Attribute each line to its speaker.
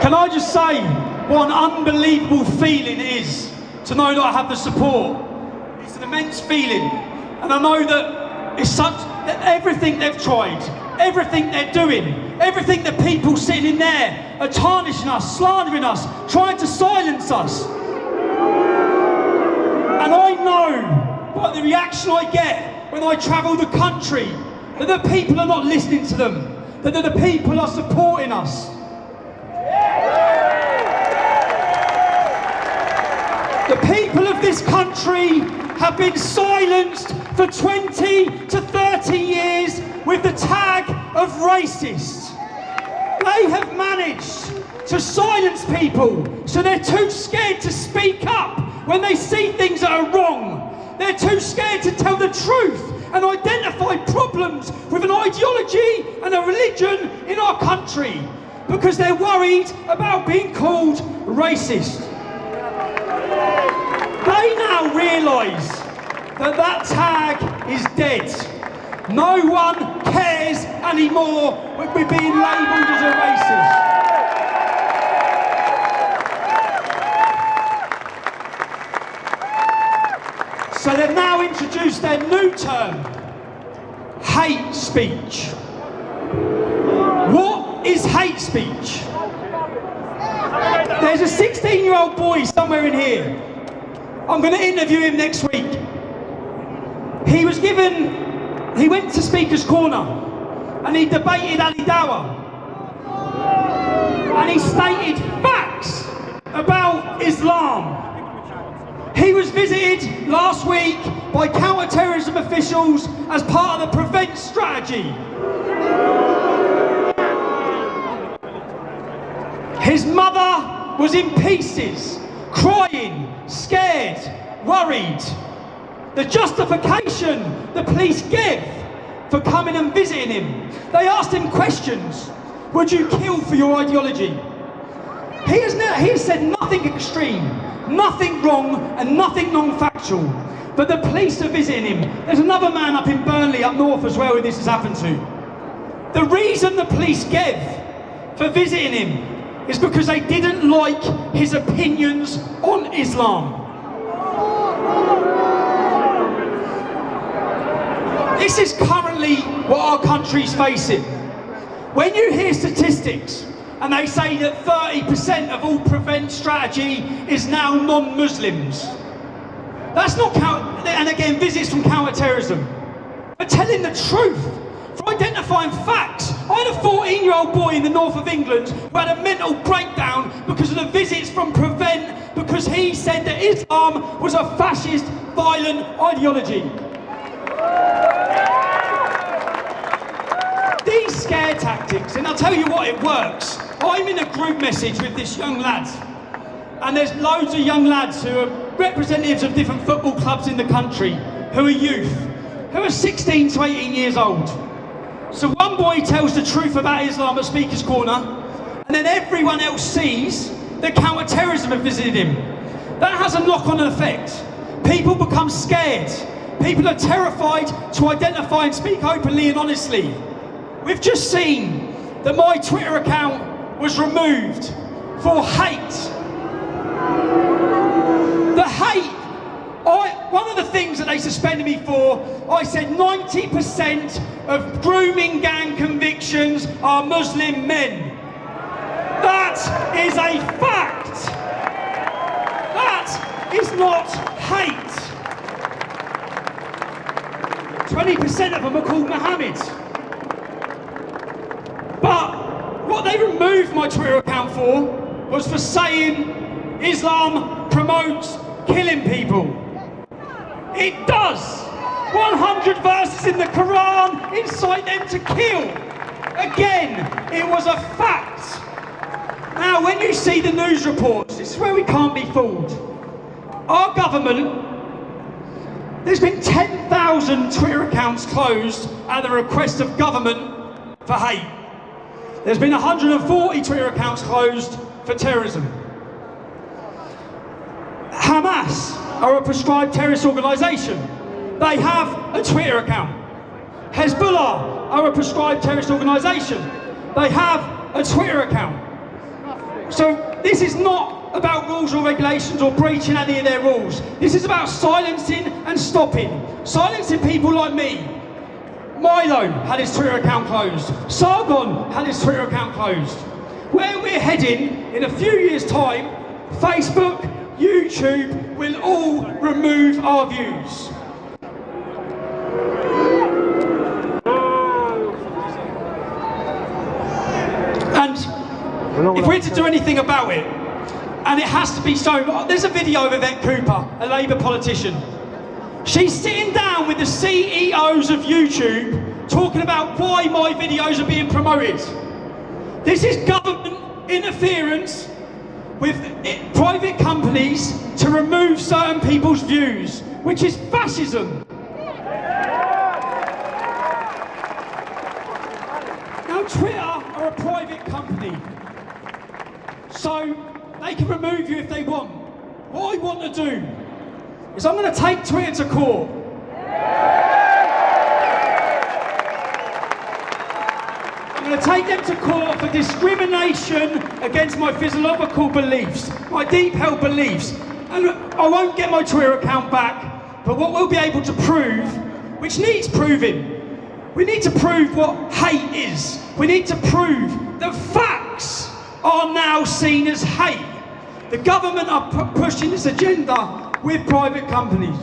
Speaker 1: Can I just say what an unbelievable feeling it is to know that I have the support. It's an immense feeling, and I know that it's such that everything they've tried, everything they're doing, everything the people sitting in there are tarnishing us, slandering us, trying to silence us. And I know by the reaction I get when I travel the country that the people are not listening to them, that the people are supporting us. The people of this country have been silenced for 20 to 30 years with the tag of racist. They have managed to silence people so they're too scared to speak up when they see things that are wrong. They're too scared to tell the truth and identify problems with an ideology and a religion in our country because they're worried about being called racist. They now realise that that tag is dead. No one cares anymore when we're being labelled as a racist. So they've now introduced their new term, hate speech. What is hate speech? There's a 16-year-old boy somewhere in here. I'm going to interview him next week. He went to Speaker's Corner and he debated Ali Dawah. And he stated facts about Islam. He was visited last week by counter-terrorism officials as part of the Prevent strategy. His mother was in pieces, crying, scared, worried. The justification the police gave for coming and visiting him, they asked him questions. Would you kill for your ideology? He has said nothing extreme, nothing wrong and nothing non-factual. But the police are visiting him. There's another man up in Burnley, up north as well, who this has happened to. The reason the police gave for visiting him is because they didn't like his opinions on Islam. This is currently what our country's facing. When you hear statistics and they say that 30% of all Prevent strategy is now non-Muslims, that's not and again, visits from counter-terrorism. But telling the truth, for identifying facts. I had a 14-year-old boy in the north of England who had a mental breakdown because of the visits from Prevent, because he said that Islam was a fascist, violent ideology. These scare tactics, and I'll tell you what, it works. I'm in a group message with this young lad, and there's loads of young lads who are representatives of different football clubs in the country, who are youth, who are 16 to 18 years old. So one boy tells the truth about Islam at Speaker's Corner, and then everyone else sees that counter-terrorism have visited him. That has a knock-on effect. People become scared. People are terrified to identify and speak openly and honestly. We've just seen that my Twitter account was removed for hate. The hate, one of the things that they suspended me for, I said 90% of grooming gang convictions are Muslim men. That is a fact. That is not hate. 20% of them are called Mohammed. But what they removed my Twitter account for was for saying Islam promotes killing people. It does. 100 verses in the Quran incite them to kill. Again, it was a fact. Now, when you see the news reports, this is where we can't be fooled. Our government, there's been 10,000 Twitter accounts closed at the request of government for hate. There's been 140 Twitter accounts closed for terrorism. Hamas are a prescribed terrorist organisation. They have a Twitter account. Hezbollah are a prescribed terrorist organisation. They have a Twitter account. So this is not about rules or regulations or breaching any of their rules. This is about silencing and stopping. Silencing people like me. Milo had his Twitter account closed. Sargon had his Twitter account closed. Where we're heading in a few years' time, Facebook, YouTube will all remove our views. And if we're to do anything about it, and it has to be so, there's a video of Yvette Cooper, a Labour politician. She's sitting down with the CEOs of YouTube talking about why my videos are being promoted. This is government interference with private companies to remove certain people's views, which is fascism. Now, Twitter are a private company, so they can remove you if they want. What I want to do is I'm going to take Twitter to court. I'm going to take them to court for discrimination against my physiological beliefs, my deep-held beliefs. And I won't get my Twitter account back, but what we'll be able to prove, which needs proving, we need to prove what hate is. We need to prove that facts are now seen as hate. The government are pushing this agenda with private companies.